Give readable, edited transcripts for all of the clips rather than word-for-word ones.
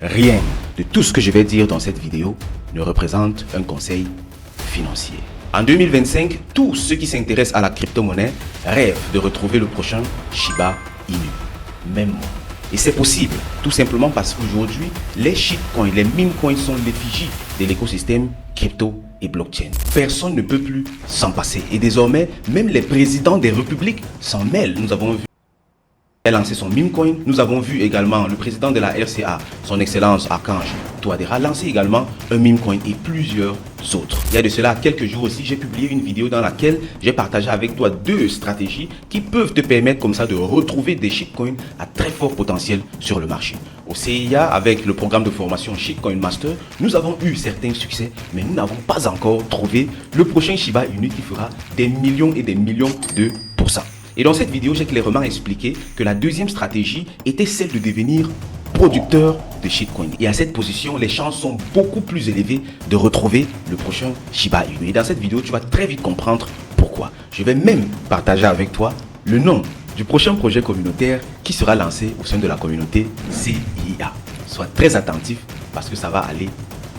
Rien de tout ce que je vais dire dans cette vidéo ne représente un conseil financier. En 2025, tous ceux qui s'intéressent à la crypto-monnaie rêvent de retrouver le prochain Shiba Inu. Même moi. Et c'est possible, tout simplement parce qu'aujourd'hui, les shitcoins, les meme coins sont l'effigie de l'écosystème crypto et blockchain. Personne ne peut plus s'en passer. Et désormais, même les présidents des républiques s'en mêlent. Nous avons vu a lancé son meme coin. Nous avons vu également le président de la RCA, son excellence Archange Touadéra, lancer également un meme coin et plusieurs autres. Il y a de cela quelques jours aussi, j'ai publié une vidéo dans laquelle j'ai partagé avec toi deux stratégies qui peuvent te permettre comme ça de retrouver des shitcoins à très fort potentiel sur le marché. Au CIA, avec le programme de formation Shitcoin Master, nous avons eu certains succès, mais nous n'avons pas encore trouvé le prochain Shiba Inu qui fera des millions et des millions de pourcents. Et dans cette vidéo, j'ai clairement expliqué que la deuxième stratégie était celle de devenir producteur de shitcoin. Et à cette position, les chances sont beaucoup plus élevées de retrouver le prochain Shiba Inu. Et dans cette vidéo, tu vas très vite comprendre pourquoi. Je vais même partager avec toi le nom du prochain projet communautaire qui sera lancé au sein de la communauté CIA. Sois très attentif parce que ça va aller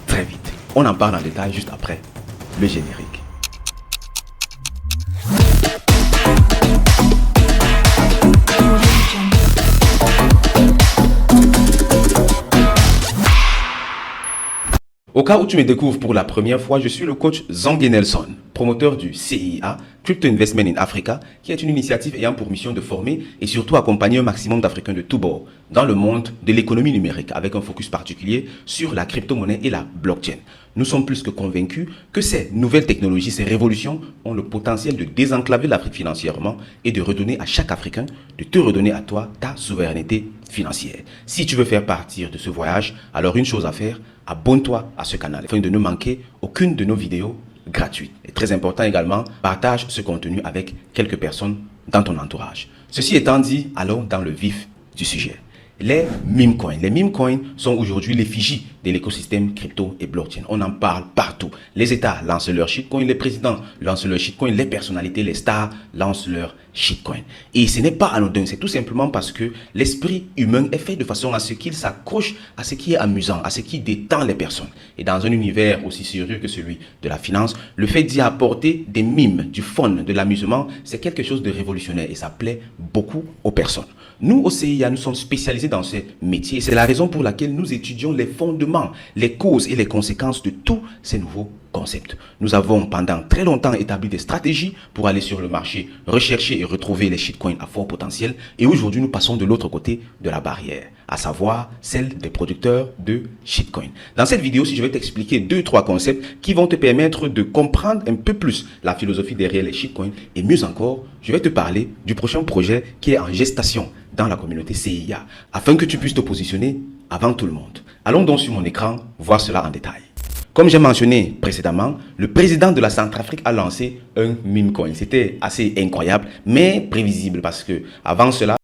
très vite. On en parle en détail juste après le générique. Au cas où tu me découvres pour la première fois, je suis le coach Zangé Nelson, promoteur du CIA, Crypto Investment in Africa, qui est une initiative ayant pour mission de former et surtout accompagner un maximum d'Africains de tous bords dans le monde de l'économie numérique, avec un focus particulier sur la crypto-monnaie et la blockchain. Nous sommes plus que convaincus que ces nouvelles technologies, ces révolutions ont le potentiel de désenclaver l'Afrique financièrement et de redonner à chaque Africain, de te redonner à toi ta souveraineté financière. Si tu veux faire partir de ce voyage, alors une chose à faire, abonne-toi à ce canal afin de ne manquer aucune de nos vidéos gratuites. Et très important également, partage ce contenu avec quelques personnes dans ton entourage. Ceci étant dit, allons dans le vif du sujet. Les meme coins. Les meme coins sont aujourd'hui l'effigie de l'écosystème crypto et blockchain. On en parle partout. Les États lancent leur shitcoin, les présidents lancent leur shitcoin, les personnalités, les stars lancent leur shitcoin. Et ce n'est pas anodin, c'est tout simplement parce que l'esprit humain est fait de façon à ce qu'il s'accroche à ce qui est amusant, à ce qui détend les personnes. Et dans un univers aussi sérieux que celui de la finance, le fait d'y apporter des mimes, du fun, de l'amusement, c'est quelque chose de révolutionnaire et ça plaît beaucoup aux personnes. Nous, au CIA, nous sommes spécialisés dans ce métier et c'est la raison pour laquelle nous étudions les fondements, les causes et les conséquences de tous ces nouveaux concepts. Nous avons pendant très longtemps établi des stratégies pour aller sur le marché, rechercher et retrouver les shitcoins à fort potentiel et aujourd'hui nous passons de l'autre côté de la barrière, à savoir celle des producteurs de shitcoins. Dans cette vidéo, si je vais t'expliquer 2-3 concepts qui vont te permettre de comprendre un peu plus la philosophie derrière les shitcoins et mieux encore, je vais te parler du prochain projet qui est en gestation dans la communauté CIA afin que tu puisses te positionner avant tout le monde. Allons donc sur mon écran voir cela en détail. Comme j'ai mentionné précédemment, le président de la Centrafrique a lancé un meme coin. C'était assez incroyable, mais prévisible parce que avant cela,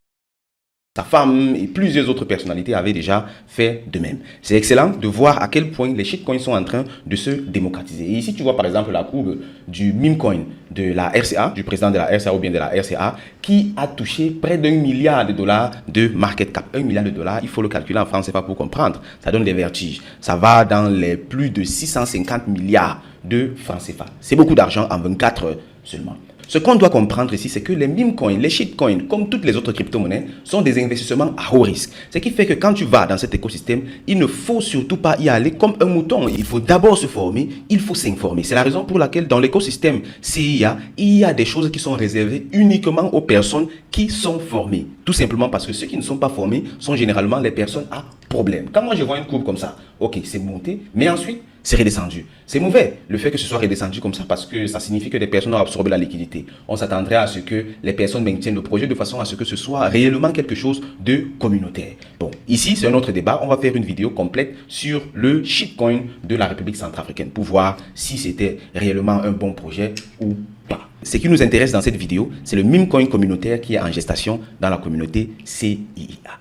sa femme et plusieurs autres personnalités avaient déjà fait de même. C'est excellent de voir à quel point les shitcoins sont en train de se démocratiser. Et ici, tu vois par exemple la courbe du meme coin de la RCA, du président de la RCA ou bien de la RCA, qui a touché près d'1 milliard de dollars de market cap. 1 milliard de dollars, il faut le calculer en francs CFA pour comprendre. Ça donne des vertiges. Ça va dans les plus de 650 milliards de francs CFA. C'est beaucoup d'argent en 24 heures seulement. Ce qu'on doit comprendre ici, c'est que les meme coins, les shitcoins, comme toutes les autres crypto-monnaies, sont des investissements à haut risque. Ce qui fait que quand tu vas dans cet écosystème, il ne faut surtout pas y aller comme un mouton. Il faut d'abord se former, il faut s'informer. C'est la raison pour laquelle dans l'écosystème CIA, il y a des choses qui sont réservées uniquement aux personnes qui sont formées. Tout simplement parce que ceux qui ne sont pas formés sont généralement les personnes à problème. Quand moi je vois une courbe comme ça, ok, c'est monté, mais ensuite, c'est redescendu. C'est mauvais le fait que ce soit redescendu comme ça parce que ça signifie que des personnes ont absorbé la liquidité. On s'attendrait à ce que les personnes maintiennent le projet de façon à ce que ce soit réellement quelque chose de communautaire. Bon, ici c'est un autre débat. On va faire une vidéo complète sur le shitcoin de la République centrafricaine pour voir si c'était réellement un bon projet ou pas. Ce qui nous intéresse dans cette vidéo, c'est le meme coin communautaire qui est en gestation dans la communauté CIA.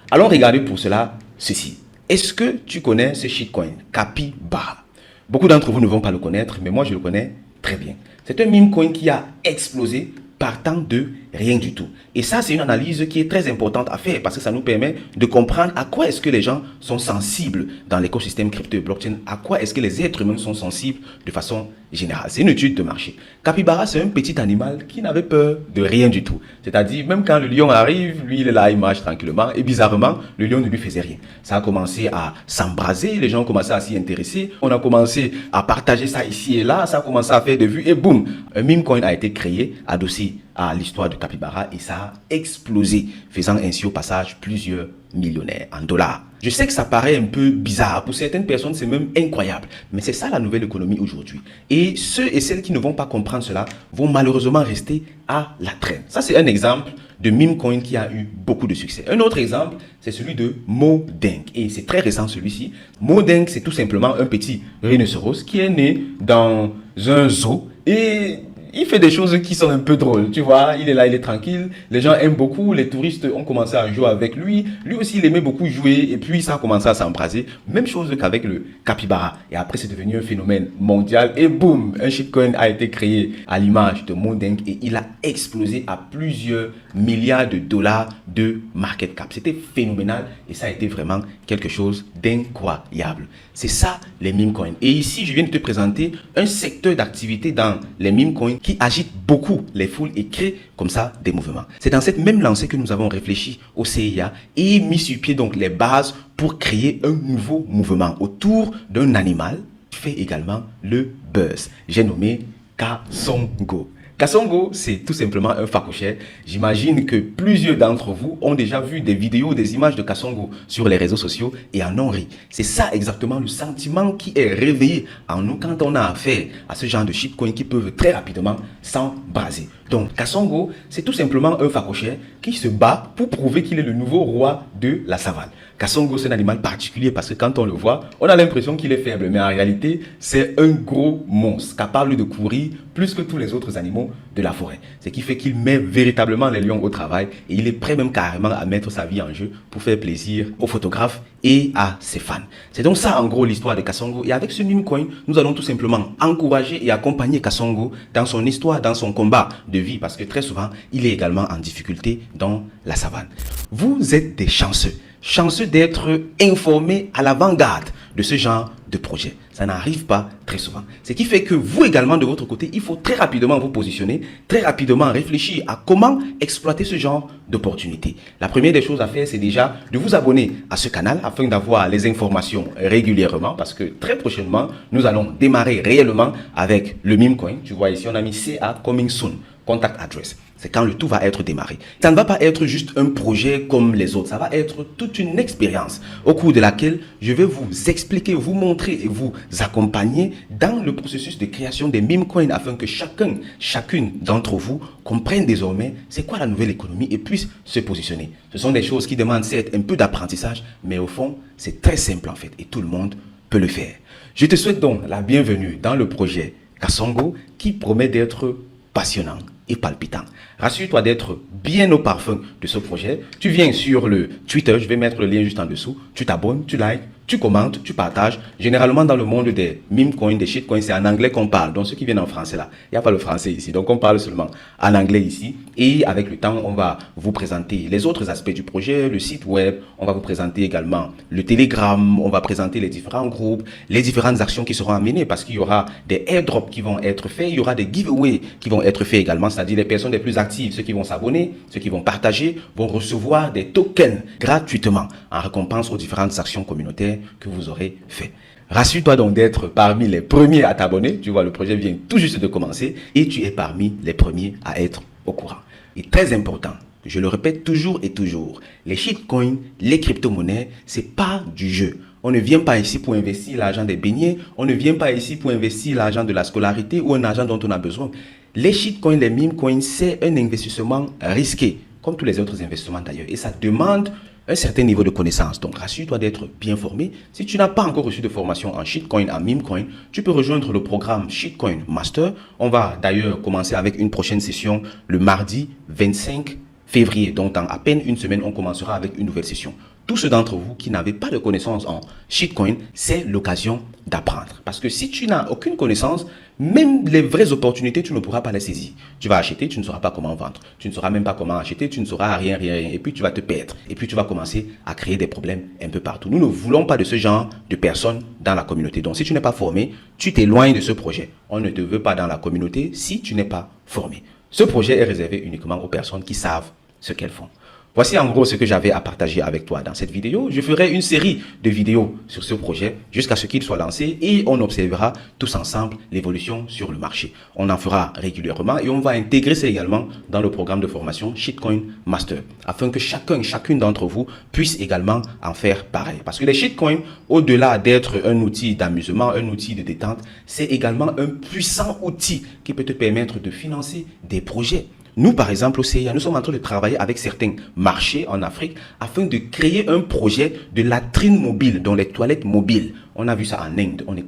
Allons regarder pour cela ceci. Est-ce que tu connais ce shitcoin, Capybara? Beaucoup d'entre vous ne vont pas le connaître, mais moi je le connais très bien. C'est un meme coin qui a explosé partant de rien du tout. Et ça, c'est une analyse qui est très importante à faire parce que ça nous permet de comprendre à quoi est-ce que les gens sont sensibles dans l'écosystème crypto et blockchain, à quoi est-ce que les êtres humains sont sensibles de façon générale. C'est une étude de marché. Capybara, c'est un petit animal qui n'avait peur de rien du tout. C'est-à-dire, même quand le lion arrive, lui, il est là, il marche tranquillement. Et bizarrement, le lion ne lui faisait rien. Ça a commencé à s'embraser, les gens ont commencé à s'y intéresser. On a commencé à partager ça ici et là, ça a commencé à faire des vues et boum, un meme coin a été créé, adossé à l'histoire de Capybara et ça a explosé, faisant ainsi au passage plusieurs millionnaires en dollars. Je sais que ça paraît un peu bizarre, pour certaines personnes c'est même incroyable, mais c'est ça la nouvelle économie aujourd'hui. Et ceux et celles qui ne vont pas comprendre cela vont malheureusement rester à la traîne. Ça c'est un exemple de meme coin qui a eu beaucoup de succès. Un autre exemple, c'est celui de Modink. Et c'est très récent celui-ci. Modink, c'est tout simplement un petit rhinocéros qui est né dans un zoo et il fait des choses qui sont un peu drôles, tu vois, il est là, il est tranquille, les gens aiment beaucoup, les touristes ont commencé à jouer avec lui, lui aussi il aimait beaucoup jouer et puis ça a commencé à s'embraser, même chose qu'avec le capybara et après c'est devenu un phénomène mondial et boum, un shitcoin a été créé à l'image de Modink et il a explosé à plusieurs milliards de dollars de market cap, c'était phénoménal et ça a été vraiment quelque chose d'incroyable. C'est ça les meme coins. Et ici je viens de te présenter un secteur d'activité dans les meme coins qui agite beaucoup les foules et crée comme ça des mouvements. C'est dans cette même lancée que nous avons réfléchi au CIA et mis sur pied donc les bases pour créer un nouveau mouvement autour d'un animal qui fait également le buzz. J'ai nommé Kasongo. Kasongo, c'est tout simplement un phacochère. J'imagine que plusieurs d'entre vous ont déjà vu des vidéos, des images de Kasongo sur les réseaux sociaux et en ont ri. C'est ça exactement le sentiment qui est réveillé en nous quand on a affaire à ce genre de shitcoins qui peuvent très rapidement s'embraser. Donc, Kasongo, c'est tout simplement un phacochère qui se bat pour prouver qu'il est le nouveau roi de la savane. Kasongo, c'est un animal particulier parce que quand on le voit, on a l'impression qu'il est faible. Mais en réalité, c'est un gros monstre capable de courir plus que tous les autres animaux de la forêt. Ce qui fait qu'il met véritablement les lions au travail et il est prêt même carrément à mettre sa vie en jeu pour faire plaisir aux photographes et à ses fans. C'est donc ça en gros l'histoire de Kasongo. Et avec ce meme coin, nous allons tout simplement encourager et accompagner Kasongo dans son histoire, dans son combat de vie parce que très souvent, il est également en difficulté dans la savane. Vous êtes des chanceux. Chanceux d'être informé à l'avant-garde de ce genre de projet. Ça n'arrive pas très souvent. Ce qui fait que vous également de votre côté, il faut très rapidement vous positionner, très rapidement réfléchir à comment exploiter ce genre d'opportunités. La première des choses à faire, c'est déjà de vous abonner à ce canal afin d'avoir les informations régulièrement parce que très prochainement, nous allons démarrer réellement avec le meme coin. Tu vois ici, on a mis CA Coming Soon, Contact Address. C'est quand le tout va être démarré. Ça ne va pas être juste un projet comme les autres. Ça va être toute une expérience au cours de laquelle je vais vous expliquer, vous montrer et vous accompagner dans le processus de création des meme coins afin que chacune d'entre vous comprenne désormais c'est quoi la nouvelle économie et puisse se positionner. Ce sont des choses qui demandent certes un peu d'apprentissage, mais au fond, c'est très simple en fait et tout le monde peut le faire. Je te souhaite donc la bienvenue dans le projet Kasongo qui promet d'être passionnant et palpitant. Rassure-toi d'être bien au parfum de ce projet. Tu viens sur le Twitter, je vais mettre le lien juste en dessous. Tu t'abonnes, tu likes, tu commentes, tu partages. Généralement, dans le monde des meme coins, des shitcoins, c'est en anglais qu'on parle. Donc, ceux qui viennent en français là, il n'y a pas le français ici. Donc, on parle seulement en anglais ici. Et avec le temps, on va vous présenter les autres aspects du projet, le site web. On va vous présenter également le Telegram. On va présenter les différents groupes, les différentes actions qui seront amenées parce qu'il y aura des airdrops qui vont être faits. Il y aura des giveaways qui vont être faits également. C'est-à-dire les personnes les plus actives, ceux qui vont s'abonner, ceux qui vont partager, vont recevoir des tokens gratuitement en récompense aux différentes actions communautaires que vous aurez fait. Rassure-toi donc d'être parmi les premiers à t'abonner. Tu vois, le projet vient tout juste de commencer et tu es parmi les premiers à être au courant. Et très important, je le répète toujours et toujours, les shitcoins, les crypto-monnaies, c'est pas du jeu. On ne vient pas ici pour investir l'argent des beignets, on ne vient pas ici pour investir l'argent de la scolarité ou un argent dont on a besoin. Les shitcoins, les meme coins, c'est un investissement risqué, comme tous les autres investissements d'ailleurs. Et ça demande un certain niveau de connaissance. Donc, rassure-toi d'être bien formé. Si tu n'as pas encore reçu de formation en shitcoin, en meme coin, tu peux rejoindre le programme Shitcoin Master. On va d'ailleurs commencer avec une prochaine session le mardi 25 février. Donc, dans à peine une semaine, on commencera avec une nouvelle session. Tous ceux d'entre vous qui n'avaient pas de connaissances en shitcoin, c'est l'occasion d'apprendre. Parce que si tu n'as aucune connaissance, même les vraies opportunités, tu ne pourras pas les saisir. Tu vas acheter, tu ne sauras pas comment vendre. Tu ne sauras même pas comment acheter, tu ne sauras rien. Et puis, tu vas te perdre. Et puis, tu vas commencer à créer des problèmes un peu partout. Nous ne voulons pas de ce genre de personnes dans la communauté. Donc, si tu n'es pas formé, tu t'éloignes de ce projet. On ne te veut pas dans la communauté si tu n'es pas formé. Ce projet est réservé uniquement aux personnes qui savent ce qu'elles font. Voici en gros ce que j'avais à partager avec toi dans cette vidéo. Je ferai une série de vidéos sur ce projet jusqu'à ce qu'il soit lancé et on observera tous ensemble l'évolution sur le marché. On en fera régulièrement et on va intégrer ça également dans le programme de formation Shitcoin Master afin que chacune d'entre vous puisse également en faire pareil. Parce que les shitcoins, au-delà d'être un outil d'amusement, un outil de détente, c'est également un puissant outil qui peut te permettre de financer des projets. Nous, par exemple, au CIA, nous sommes en train de travailler avec certains marchés en Afrique afin de créer un projet de latrine mobile, dont les toilettes mobiles. On a vu ça en Inde, on ne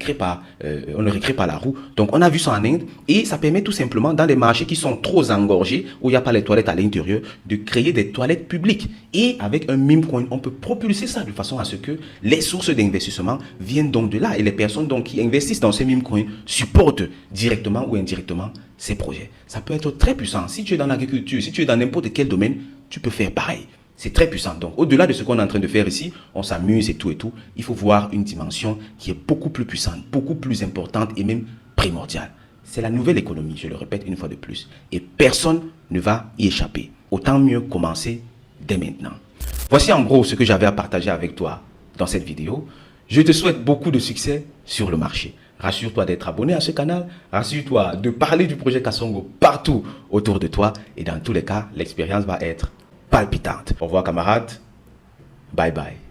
recrée pas la roue. Donc, on a vu ça en Inde et ça permet tout simplement, dans des marchés qui sont trop engorgés, où il n'y a pas les toilettes à l'intérieur, de créer des toilettes publiques. Et avec un meme coin, on peut propulser ça de façon à ce que les sources d'investissement viennent donc de là. Et les personnes donc qui investissent dans ces meme coins supportent directement ou indirectement ces projets. Ça peut être très puissant. Si tu es dans l'agriculture, si tu es dans n'importe quel domaine, tu peux faire pareil. C'est très puissant. Donc, au-delà de ce qu'on est en train de faire ici, on s'amuse et tout. Il faut voir une dimension qui est beaucoup plus puissante, beaucoup plus importante et même primordiale. C'est la nouvelle économie, je le répète une fois de plus. Et personne ne va y échapper. Autant mieux commencer dès maintenant. Voici en gros ce que j'avais à partager avec toi dans cette vidéo. Je te souhaite beaucoup de succès sur le marché. Rassure-toi d'être abonné à ce canal. Rassure-toi de parler du projet Kasongo partout autour de toi. Et dans tous les cas, l'expérience va être palpitante. Au revoir camarades. Bye bye.